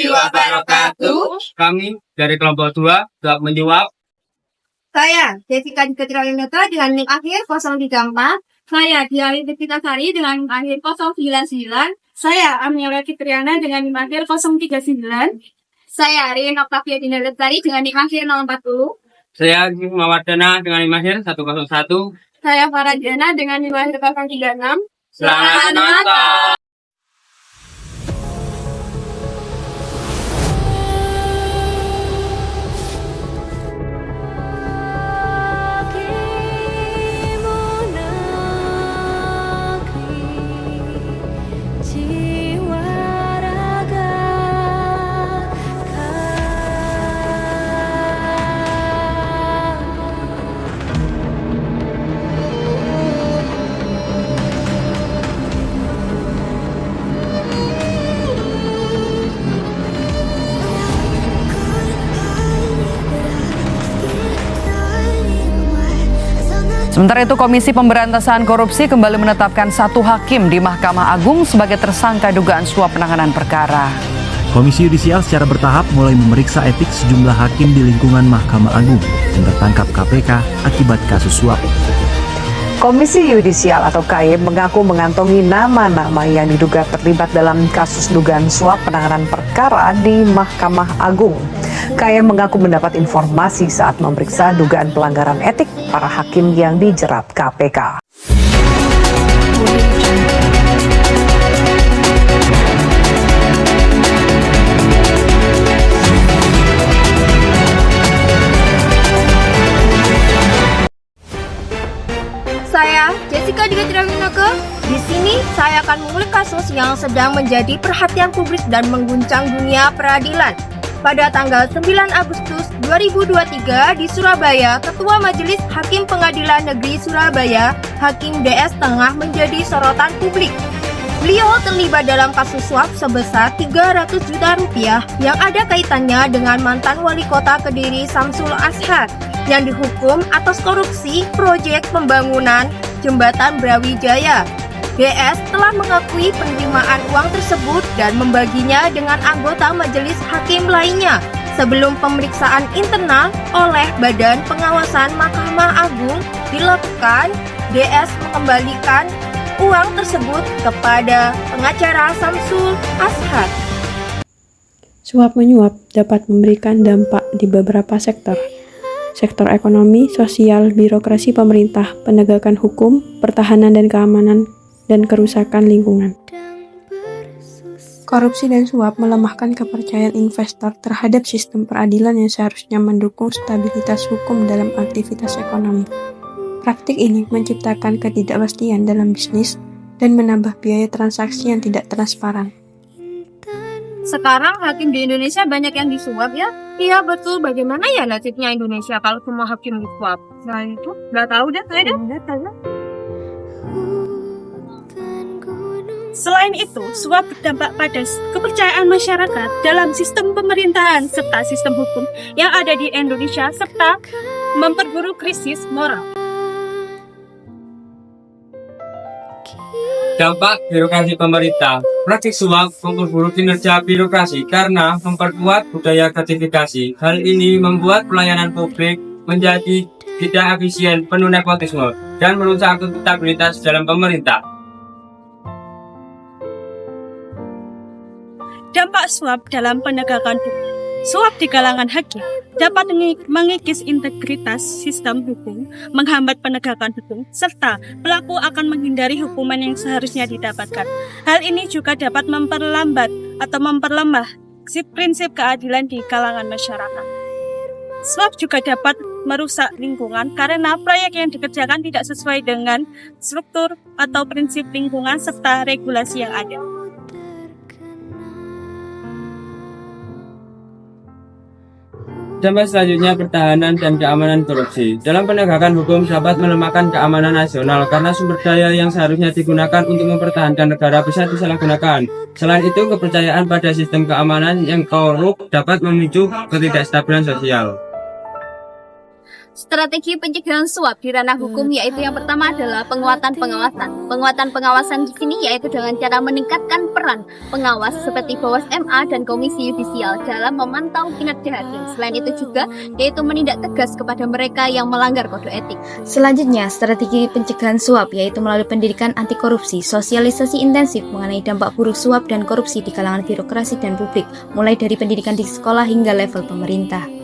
warahmatullahi wabarakatuh. Kami dari kelompok 2 siap menjawab. Saya Jessica Diketrianeta dengan NIK akhir 034. Saya Diari Devitasari dengan NIK akhir 099. Saya Amelia Fitriana dengan NIK akhir 039. Saya Rian Octavia Dinda Lestari dengan NIK akhir 040. Saya Mawardana dengan NIK akhir 101. Saya Faradiana dengan NIK akhir 036. Selamat Natal. Sementara itu, Komisi Pemberantasan Korupsi kembali menetapkan 1 hakim di Mahkamah Agung sebagai tersangka dugaan suap penanganan perkara. Komisi Yudisial secara bertahap mulai memeriksa etik sejumlah hakim di lingkungan Mahkamah Agung yang tertangkap KPK akibat kasus suap. Komisi Yudisial atau KY mengaku mengantongi nama-nama yang diduga terlibat dalam kasus dugaan suap penanganan perkara di Mahkamah Agung. KY mengaku mendapat informasi saat memeriksa dugaan pelanggaran etik para hakim yang dijerat KPK. Saya Jessica Diketrianeta. Di sini saya akan mengulik kasus yang sedang menjadi perhatian publik dan mengguncang dunia peradilan. Pada tanggal 9 Agustus 2023 di Surabaya, Ketua Majelis Hakim Pengadilan Negeri Surabaya, Hakim DS tengah menjadi sorotan publik. Beliau terlibat dalam kasus suap sebesar 300 juta rupiah yang ada kaitannya dengan mantan wali kota Kediri Samsul Ashar yang dihukum atas korupsi proyek pembangunan Jembatan Brawijaya. DS telah mengakui penerimaan uang tersebut dan membaginya dengan anggota majelis hakim lainnya. Sebelum pemeriksaan internal oleh Badan Pengawasan Mahkamah Agung dilakukan, DS mengembalikan uang tersebut kepada pengacara Samsul Ashar. Suap menyuap dapat memberikan dampak di beberapa sektor ekonomi, sosial, birokrasi pemerintah, penegakan hukum, pertahanan dan keamanan, dan kerusakan lingkungan. Korupsi dan suap melemahkan kepercayaan investor terhadap sistem peradilan yang seharusnya mendukung stabilitas hukum dalam aktivitas ekonomi. Praktik ini menciptakan ketidakpastian dalam bisnis dan menambah biaya transaksi yang tidak transparan. Sekarang hakim di Indonesia banyak yang disuap ya? Iya betul, bagaimana ya nasibnya Indonesia kalau semua hakim disuap? Nah itu, nggak tahu deh, saya nggak tahu. Selain itu, suap berdampak pada kepercayaan masyarakat dalam sistem pemerintahan serta sistem hukum yang ada di Indonesia serta memperburuk krisis moral. Dampak birokrasi pemerintah. Praktik suap memperburuk kinerja birokrasi karena memperkuat budaya gratifikasi. Hal ini membuat pelayanan publik menjadi tidak efisien, penuh nepotisme, dan merusak akuntabilitas dalam pemerintah. Dampak suap dalam penegakan hukum. Suap di kalangan hakim dapat mengikis integritas sistem hukum, menghambat penegakan hukum, serta pelaku akan menghindari hukuman yang seharusnya didapatkan. Hal ini juga dapat memperlambat atau memperlemah prinsip keadilan di kalangan masyarakat. Suap juga dapat merusak lingkungan karena proyek yang dikerjakan tidak sesuai dengan struktur atau prinsip lingkungan serta regulasi yang ada. Dampak selanjutnya, pertahanan dan keamanan korupsi. Dalam penegakan hukum dapat melemahkan keamanan nasional karena sumber daya yang seharusnya digunakan untuk mempertahankan negara bisa disalahgunakan. Selain itu, kepercayaan pada sistem keamanan yang korup dapat memicu ketidakstabilan sosial. Strategi pencegahan suap di ranah hukum yaitu yang pertama adalah penguatan pengawasan. Penguatan pengawasan di sini yaitu dengan cara meningkatkan peran pengawas seperti Bawas MA dan Komisi Yudisial dalam memantau kinerja hakim. Selain itu juga yaitu menindak tegas kepada mereka yang melanggar kode etik. Selanjutnya, strategi pencegahan suap yaitu melalui pendidikan anti korupsi, sosialisasi intensif mengenai dampak buruk suap dan korupsi di kalangan birokrasi dan publik, mulai dari pendidikan di sekolah hingga level pemerintah.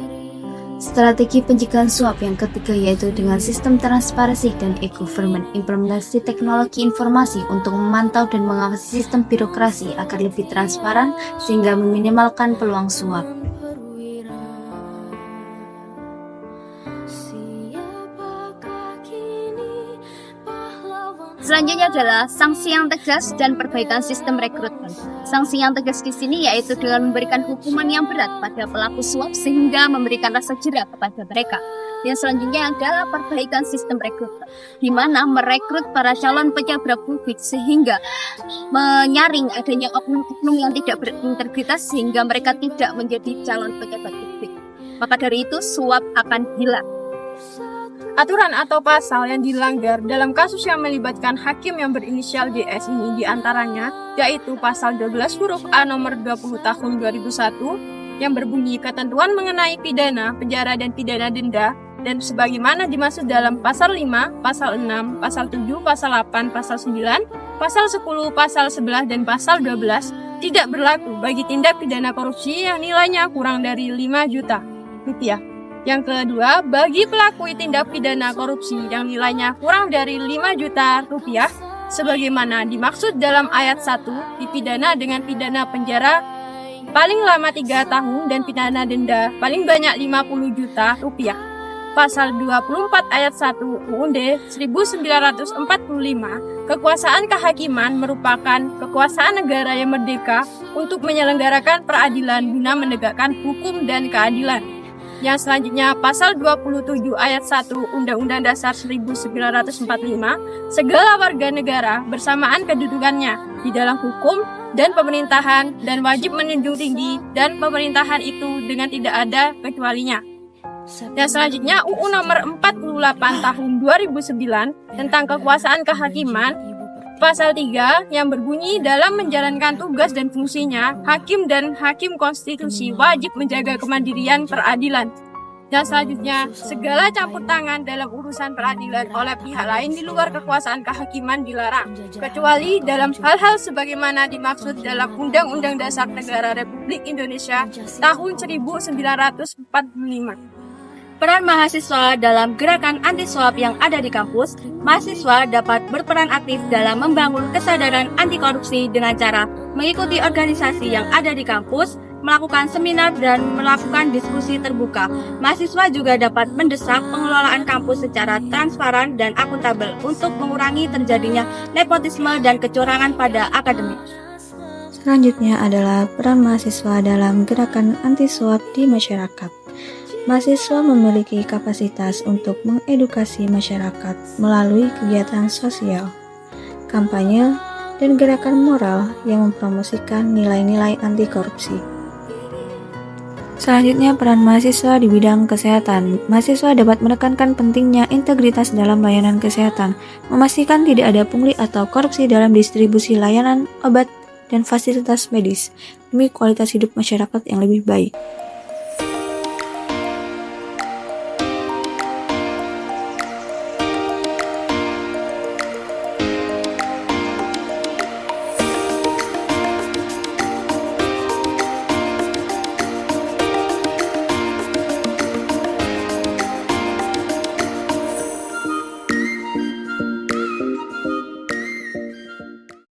Strategi pencegahan suap yang ketiga yaitu dengan sistem transparansi dan e-government, implementasi teknologi informasi untuk memantau dan mengawasi sistem birokrasi agar lebih transparan sehingga meminimalkan peluang suap. Selanjutnya adalah sanksi yang tegas dan perbaikan sistem rekrutmen. Sanksi yang tegas di sini yaitu dengan memberikan hukuman yang berat pada pelaku suap sehingga memberikan rasa jera kepada mereka. Yang selanjutnya adalah perbaikan sistem rekrutmen, di mana merekrut para calon pejabat publik sehingga menyaring adanya oknum-oknum yang tidak berintegritas sehingga mereka tidak menjadi calon pejabat publik. Maka dari itu suap akan hilang. Aturan atau pasal yang dilanggar dalam kasus yang melibatkan hakim yang berinisial JS ini diantaranya yaitu pasal 12 huruf A nomor 20 tahun 2001 yang berbunyi ketentuan mengenai pidana, penjara dan pidana denda dan sebagaimana dimaksud dalam pasal 5, pasal 6, pasal 7, pasal 8, pasal 9, pasal 10, pasal 11 dan pasal 12 tidak berlaku bagi tindak pidana korupsi yang nilainya kurang dari 5 juta rupiah. Yang kedua, bagi pelaku tindak pidana korupsi yang nilainya kurang dari 5 juta rupiah, sebagaimana dimaksud dalam ayat 1, dipidana dengan pidana penjara paling lama 3 tahun dan pidana denda paling banyak 50 juta rupiah. Pasal 24 ayat 1 UUD 1945, kekuasaan kehakiman merupakan kekuasaan negara yang merdeka untuk menyelenggarakan peradilan guna menegakkan hukum dan keadilan. Yang selanjutnya, pasal 27 ayat 1 Undang-Undang Dasar 1945, segala warga negara bersamaan kedudukannya di dalam hukum dan pemerintahan dan wajib menjunjung tinggi dan pemerintahan itu dengan tidak ada kecualinya. Dan selanjutnya, UU nomor 48 tahun 2009 tentang kekuasaan kehakiman, pasal 3 yang berbunyi dalam menjalankan tugas dan fungsinya, hakim dan hakim konstitusi wajib menjaga kemandirian peradilan. Dan selanjutnya, segala campur tangan dalam urusan peradilan oleh pihak lain di luar kekuasaan kehakiman dilarang, kecuali dalam hal-hal sebagaimana dimaksud dalam Undang-Undang Dasar Negara Republik Indonesia tahun 1945. Peran mahasiswa dalam gerakan anti suap yang ada di kampus, mahasiswa dapat berperan aktif dalam membangun kesadaran anti korupsi dengan cara mengikuti organisasi yang ada di kampus, melakukan seminar dan melakukan diskusi terbuka. Mahasiswa juga dapat mendesak pengelolaan kampus secara transparan dan akuntabel untuk mengurangi terjadinya nepotisme dan kecurangan pada akademik. Selanjutnya adalah peran mahasiswa dalam gerakan anti suap di masyarakat. Mahasiswa memiliki kapasitas untuk mengedukasi masyarakat melalui kegiatan sosial, kampanye, dan gerakan moral yang mempromosikan nilai-nilai anti korupsi. Selanjutnya, peran mahasiswa di bidang kesehatan. Mahasiswa dapat menekankan pentingnya integritas dalam layanan kesehatan, memastikan tidak ada pungli atau korupsi dalam distribusi layanan obat dan fasilitas medis, demi kualitas hidup masyarakat yang lebih baik.